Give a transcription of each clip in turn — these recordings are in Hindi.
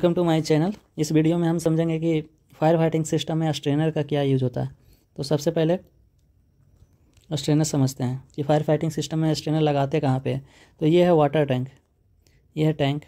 Welcome to my channel. इस वीडियो में हम समझेंगे कि फायर फाइटिंग सिस्टम में स्ट्रेनर का क्या यूज होता है। तो सबसे पहले स्ट्रेनर समझते हैं कि फायर फाइटिंग सिस्टम में स्ट्रेनर लगाते कहाँ पे है। तो ये है वाटर टैंक, ये है टैंक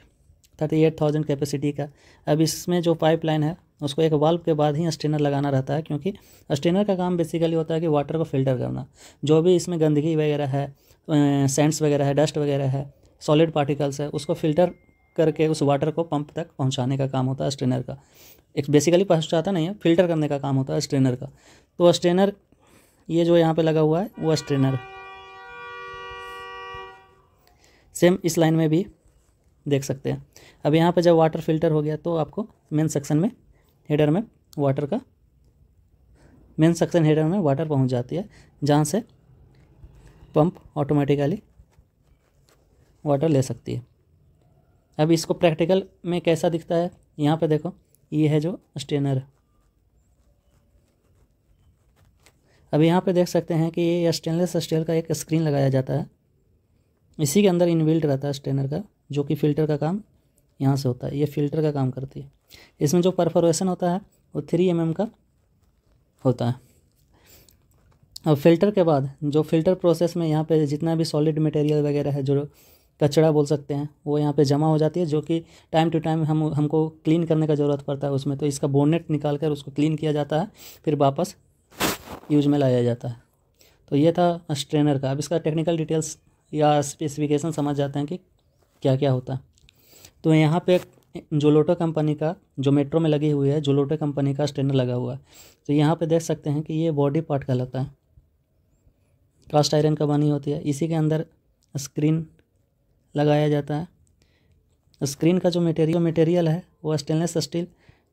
38,000 कैपेसिटी का। अब इसमें जो पाइपलाइन है उसको एक वाल्व के बाद ही स्ट्रेनर लगाना रहता है, क्योंकि स्ट्रेनर का काम बेसिकली होता है कि वाटर को फिल्टर करना। जो भी इसमें गंदगी वगैरह है, सैंड्स वगैरह है, डस्ट वगैरह है, सॉलिड पार्टिकल्स है, उसको फिल्टर करके उस वाटर को पंप तक पहुंचाने का काम होता है स्ट्रेनर का। एक बेसिकली पहुंचाता नहीं है, फिल्टर करने का काम होता है स्ट्रेनर का। तो स्ट्रेनर ये जो यहाँ पे लगा हुआ है वो स्ट्रेनर सेम इस लाइन में भी देख सकते हैं। अब यहाँ पे जब वाटर फिल्टर हो गया तो आपको मेन सेक्शन में हेडर में वाटर का मेन सेक्शन हेडर में वाटर पहुँच जाती है, जहाँ से पंप ऑटोमेटिकली वाटर ले सकती है। अब इसको प्रैक्टिकल में कैसा दिखता है, यहाँ पे देखो, ये है जो स्ट्रेनर। अब यहाँ पे देख सकते हैं कि ये स्टेनलेस स्टील का एक स्क्रीन लगाया जाता है। इसी के अंदर इनबिल्ट रहता है स्ट्रेनर का, जो कि फ़िल्टर का काम यहाँ से होता है। ये फ़िल्टर का काम करती है। इसमें जो परफोरेशन होता है वो 3 mm का होता है। अब फिल्टर के बाद जो फिल्टर प्रोसेस में यहाँ पे जितना भी सॉलिड मटेरियल वगैरह है, जो कचरा बोल सकते हैं, वो यहाँ पे जमा हो जाती है, जो कि टाइम टू टाइम हमको क्लीन करने का ज़रूरत पड़ता है उसमें। तो इसका बोनेट निकाल कर उसको क्लीन किया जाता है, फिर वापस यूज में लाया जाता है। तो ये था स्ट्रेनर का। अब इसका टेक्निकल डिटेल्स या स्पेसिफिकेशन समझ जाते हैं कि क्या क्या होता है। तो यहाँ पे जोलोटो कंपनी का, जो मेट्रो में लगी हुई है, जोलोटो कंपनी का स्ट्रेनर लगा हुआ है। तो यहाँ पे देख सकते हैं कि ये बॉडी पार्ट कहलाता है, कास्ट आयरन का बनी होती है। इसी के अंदर स्क्रीन लगाया जाता है। स्क्रीन का जो मटेरियल है वो स्टेनलेस स्टील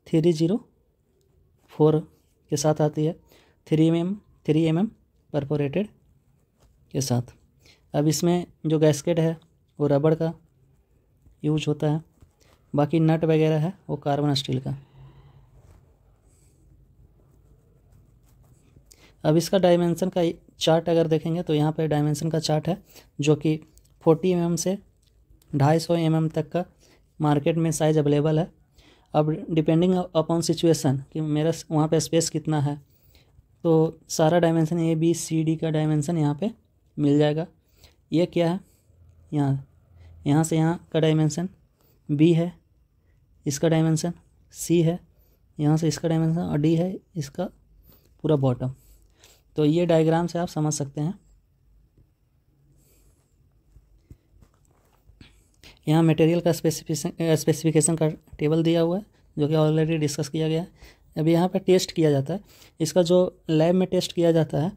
304 के साथ आती है, 3 mm परफोरेटेड के साथ। अब इसमें जो गैस्केट है वो रबड़ का यूज होता है, बाकी नट वगैरह है वो कार्बन स्टील का। अब इसका डायमेंशन का चार्ट अगर देखेंगे तो यहाँ पे डायमेंशन का चार्ट है, जो कि 40 mm से 250 mm तक का मार्केट में साइज़ अवेलेबल है। अब डिपेंडिंग अपॉन सिचुएशन कि मेरा वहाँ पे स्पेस कितना है, तो सारा डायमेंशन ABCD का डायमेंशन यहाँ पे मिल जाएगा। ये क्या है, यहाँ से यहाँ का डायमेंशन B है, इसका डायमेंशन C है, यहाँ से इसका डायमेंशन, और D है इसका पूरा बॉटम। तो ये डायग्राम से आप समझ सकते हैं। यहाँ मटेरियल का स्पेसिफिकेशन का टेबल दिया हुआ है, जो कि ऑलरेडी डिस्कस किया गया है। अभी यहाँ पे टेस्ट किया जाता है, इसका जो लैब में टेस्ट किया जाता है,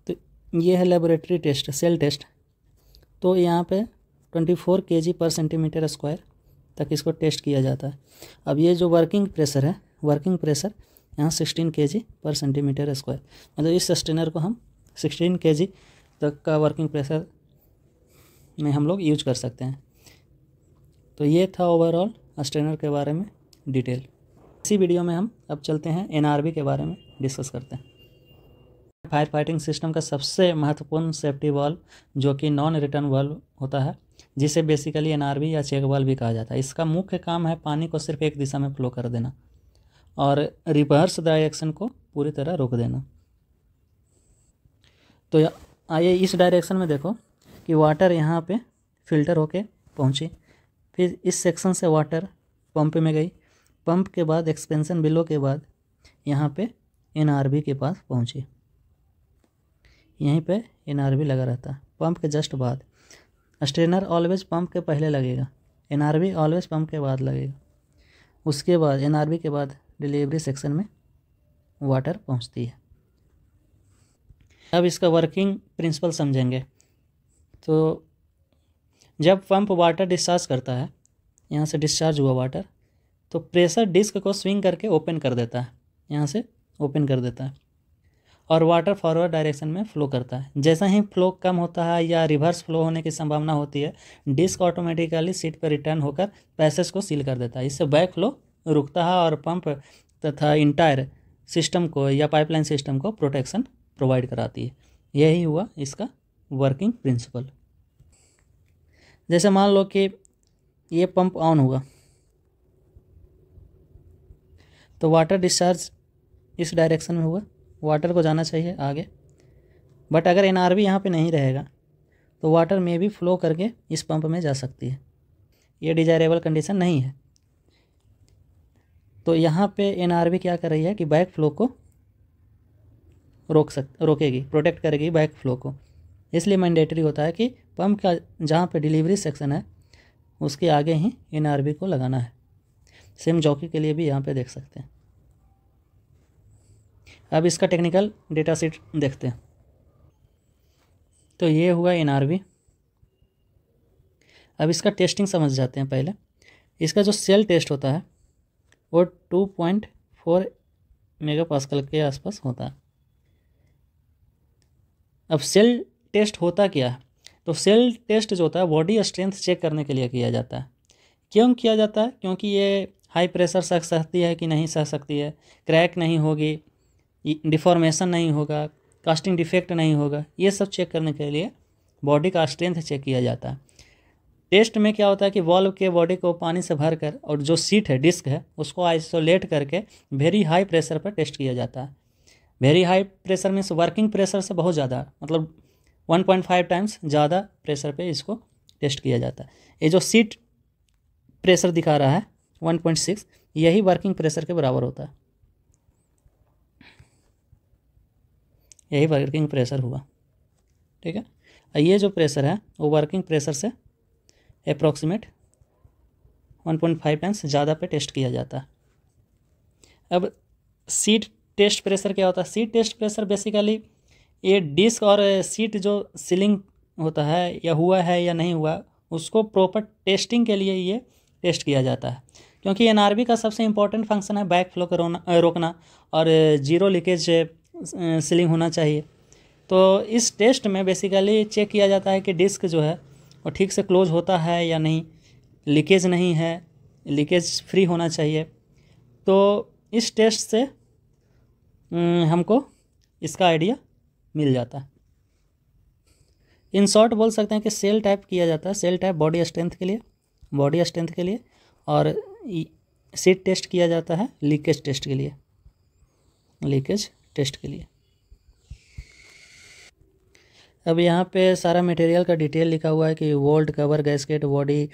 तो ये है लेबोरेटरी टेस्ट, सेल टेस्ट। तो यहाँ पे 24 kg/cm² तक इसको टेस्ट किया जाता है। अब ये जो वर्किंग प्रेशर है, वर्किंग प्रेशर यहाँ 16 kg/cm², मतलब इस स्ट्रेनर को हम 16 kg तक का वर्किंग प्रेशर में हम लोग यूज कर सकते हैं। तो ये था ओवरऑल स्ट्रेनर के बारे में डिटेल। इसी वीडियो में हम अब चलते हैं NRV के बारे में डिस्कस करते हैं। फायर फाइटिंग सिस्टम का सबसे महत्वपूर्ण सेफ्टी वाल्व, जो कि नॉन रिटर्न वाल्व होता है, जिसे बेसिकली NRV या चेक वाल्व भी कहा जाता है। इसका मुख्य काम है पानी को सिर्फ एक दिशा में फ्लो कर देना और रिवर्स डायरेक्शन को पूरी तरह रोक देना। तो आइए इस डायरेक्शन में देखो कि वाटर यहाँ पे फिल्टर होके पहुँची, फिर इस सेक्शन से वाटर पंप में गई, पंप के बाद एक्सपेंशन बिलो के बाद यहाँ पे NRV के पास पहुँची। यहीं पे NRV लगा रहता है पंप के जस्ट बाद। स्ट्रेनर ऑलवेज पंप के पहले लगेगा, NRV ऑलवेज पंप के बाद लगेगा। उसके बाद NRV के बाद डिलीवरी सेक्शन में वाटर पहुँचती है। अब इसका वर्किंग प्रिंसिपल समझेंगे। तो जब पंप वाटर डिस्चार्ज करता है, यहाँ से डिस्चार्ज हुआ वाटर, तो प्रेशर डिस्क को स्विंग करके ओपन कर देता है, यहाँ से ओपन कर देता है, और वाटर फॉरवर्ड डायरेक्शन में फ़्लो करता है। जैसा ही फ्लो कम होता है या रिवर्स फ्लो होने की संभावना होती है, डिस्क ऑटोमेटिकली सीट पर रिटर्न होकर पैसेज को सील कर देता है। इससे बैक फ्लो रुकता है और पंप तथा इंटायर सिस्टम को या पाइपलाइन सिस्टम को प्रोटेक्शन प्रोवाइड कराती है। यही हुआ इसका वर्किंग प्रिंसिपल। जैसे मान लो कि ये पंप ऑन हुआ, तो वाटर डिस्चार्ज इस डायरेक्शन में हुआ, वाटर को जाना चाहिए आगे। बट अगर एनआरवी यहाँ पे नहीं रहेगा तो वाटर में भी फ्लो करके इस पंप में जा सकती है, ये डिजायरेबल कंडीशन नहीं है। तो यहाँ पे एनआरवी क्या कर रही है कि बैक फ्लो को रोकेगी, प्रोटेक्ट करेगी बैक फ्लो को। इसलिए मैंडेटरी होता है कि पंप का जहाँ पे डिलीवरी सेक्शन है उसके आगे ही एनआरवी को लगाना है। सेम जॉकी के लिए भी यहाँ पे देख सकते हैं। अब इसका टेक्निकल डेटा शीट देखते हैं। तो ये हुआ एनआरवी। अब इसका टेस्टिंग समझ जाते हैं पहले। इसका जो सेल टेस्ट होता है वो 2.4 मेगापास्कल के आसपास होता है। अब सेल टेस्ट होता क्या है? तो सेल टेस्ट जो होता है बॉडी स्ट्रेंथ चेक करने के लिए किया जाता है। क्यों किया जाता है? क्योंकि ये हाई प्रेशर सह सकती है कि नहीं सह सकती है, क्रैक नहीं होगी, डिफॉर्मेशन नहीं होगा, कास्टिंग डिफेक्ट नहीं होगा, ये सब चेक करने के लिए बॉडी का स्ट्रेंथ चेक किया जाता है। टेस्ट में क्या होता है कि वॉल्व के बॉडी को पानी से भरकर और जो सीट है, डिस्क है, उसको आइसोलेट करके वेरी हाई प्रेशर पर टेस्ट किया जाता है। Very high pressure means working pressure से बहुत ज़्यादा, मतलब 1.5 टाइम्स ज़्यादा प्रेशर पे इसको टेस्ट किया जाता है। ये जो सीट प्रेशर दिखा रहा है 1.6, यही वर्किंग प्रेशर के बराबर होता है, यही वर्किंग प्रेशर हुआ। ठीक है, ये जो प्रेशर है वो वर्किंग प्रेशर से अप्रॉक्सीमेट 1.5 टाइम्स ज़्यादा पे टेस्ट किया जाता है। अब सीट टेस्ट प्रेशर क्या होता है? सीट टेस्ट प्रेशर बेसिकली ये डिस्क और सीट जो सीलिंग होता है या हुआ है या नहीं हुआ, उसको प्रॉपर टेस्टिंग के लिए ये टेस्ट किया जाता है। क्योंकि एनआरवी का सबसे इम्पोर्टेंट फंक्शन है बैक फ्लो को रोकना और जीरो लीकेज सीलिंग होना चाहिए। तो इस टेस्ट में बेसिकली चेक किया जाता है कि डिस्क जो है वो ठीक से क्लोज होता है या नहीं, लीकेज नहीं है, लीकेज फ्री होना चाहिए। तो इस टेस्ट से हमको इसका आइडिया मिल जाता है। इन शॉर्ट बोल सकते हैं कि सेल टाइप किया जाता है। सेल टाइप बॉडी स्ट्रेंथ के लिए, और सीट टेस्ट किया जाता है लीकेज टेस्ट के लिए। अब यहाँ पे सारा मटेरियल का डिटेल लिखा हुआ है कि volt, cover, gasket, body,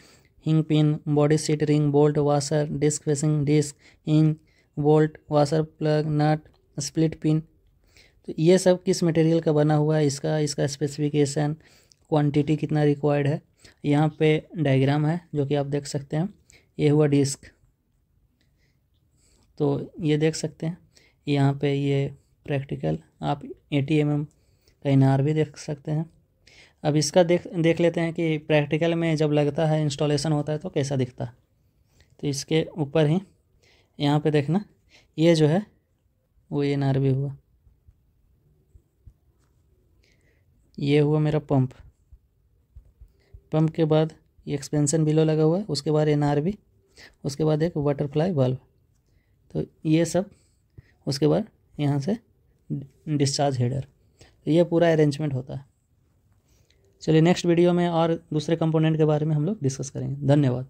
hinge pin, body seat ring, bolt, washer, disc facing, disc, hinge, bolt, washer plug, nut, split pin. तो ये सब किस मटेरियल का बना हुआ है, इसका स्पेसिफिकेशन, क्वांटिटी कितना रिक्वायर्ड है। यहाँ पे डायग्राम है जो कि आप देख सकते हैं। ये हुआ डिस्क, तो ये देख सकते हैं। यहाँ पे ये प्रैक्टिकल आप 80 mm का इनार भी देख सकते हैं। अब इसका देख लेते हैं कि प्रैक्टिकल में जब लगता है, इंस्टॉलेशन होता है तो कैसा दिखता है। तो इसके ऊपर ही यहाँ पे देखना, ये जो है वो इनार भी हुआ। ये हुआ मेरा पंप के बाद ये एक्सपेंशन बिलो लगा हुआ है, उसके बाद एनआरबी, उसके बाद एक बटरफ्लाई वाल्व। तो ये सब, उसके बाद यहाँ से डिस्चार्ज हेडर। तो ये पूरा अरेंजमेंट होता है। चलिए नेक्स्ट वीडियो में और दूसरे कंपोनेंट के बारे में हम लोग डिस्कस करेंगे। धन्यवाद।